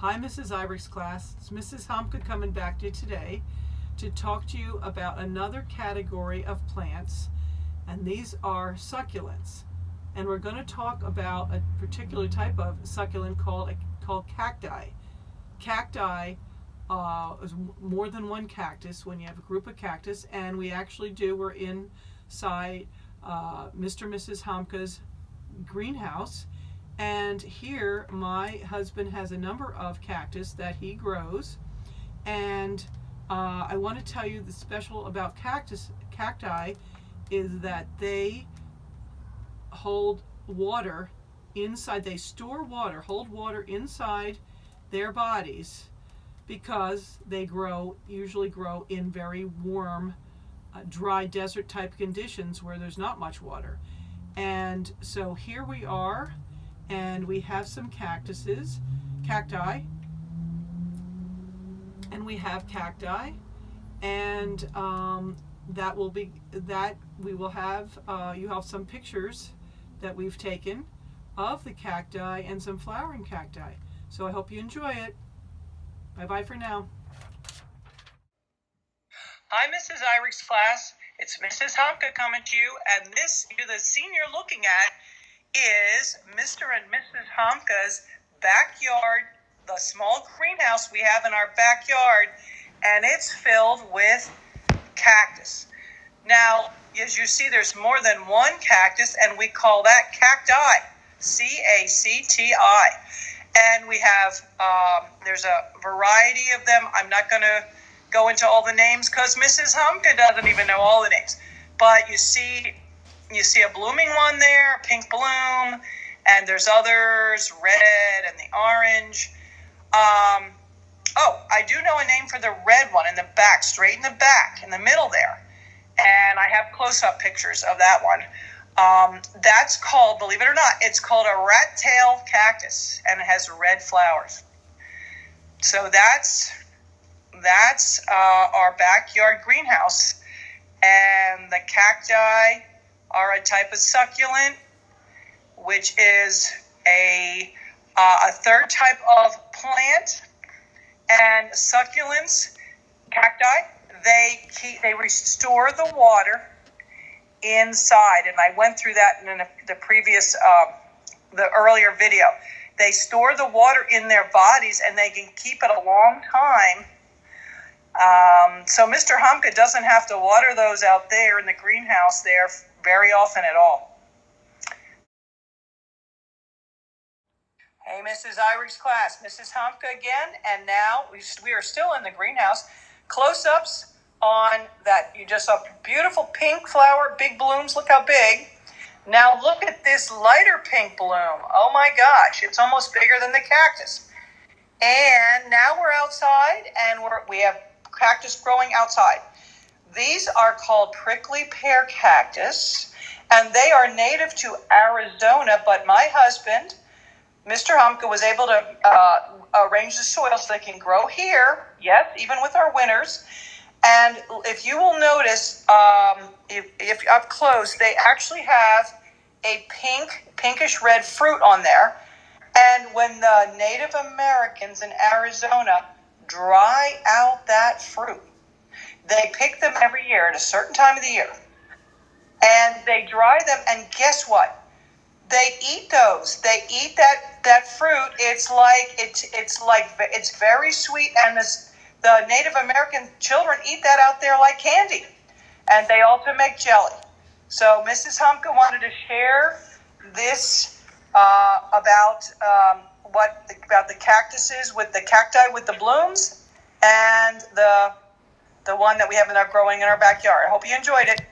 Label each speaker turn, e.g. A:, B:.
A: Hi, Mrs. Ibrick's class. It's Mrs. Humka coming back to you today to talk to you about another category of plants, and these are succulents. And we're going to talk about a particular type of succulent called cacti. Cacti is more than one cactus when you have a group of cactus, and we're inside Mr. and Mrs. Humka's greenhouse. And here, my husband has a number of cactus that he grows. And I want to tell you the special about cacti is that they hold water inside. They hold water inside their bodies because they usually grow in very warm, dry desert type conditions where there's not much water. And so here we are, and we have some cacti, and we have cacti, and we will have you have some pictures that we've taken of the cacti and some flowering cacti. So I hope you enjoy it. Bye bye for now.
B: Hi, Mrs. Ibrick's class. It's Mrs. Humka coming to you, and the scene you're looking at is Mr. and Mrs. Humka's backyard, the small greenhouse we have in our backyard, and it's filled with cactus. Now, as you see, there's more than one cactus, and we call that cacti, C-A-C-T-I. And we have, there's a variety of them. I'm not going to go into all the names because Mrs. Humka doesn't even know all the names. But you see a blooming one there, a pink bloom, and there's others, red and the orange. I do know a name for the red one in the back, straight in the back, in the middle there. And I have close-up pictures of that one. That's called, believe it or not, it's called a rat-tail cactus, and it has red flowers. So that's our backyard greenhouse. And the cacti are a type of succulent, which is a third type of plant. And succulents, cacti, they restore the water inside. And I went through that in the previous, the earlier video. They store the water in their bodies, and they can keep it a long time. So Mr. Humka doesn't have to water those out there in the greenhouse there very often at all. Hey, Mrs. Ibrick's class, Mrs. Humka again, and now we are still in the greenhouse. Close-ups on that. You just saw beautiful pink flower, big blooms. Look how big. Now look at this lighter pink bloom. Oh my gosh, it's almost bigger than the cactus. And now we're outside, and we have cactus growing outside. These are called prickly pear cactus, and they are native to Arizona, but my husband, Mr. Humka, was able to arrange the soil so they can grow here, yes, even with our winters. And if you will notice, if up close, they actually have a pinkish red fruit on there. And when the Native Americans in Arizona dry out that fruit, they pick them every year at a certain time of the year. And they dry them, and guess what? They eat those. They eat that fruit. It's very sweet, and the Native American children eat that out there like candy. And they also make jelly. So Mrs. Humka wanted to share this about the cactuses with the cacti with the blooms, and the one that we have growing in our backyard. I hope you enjoyed it.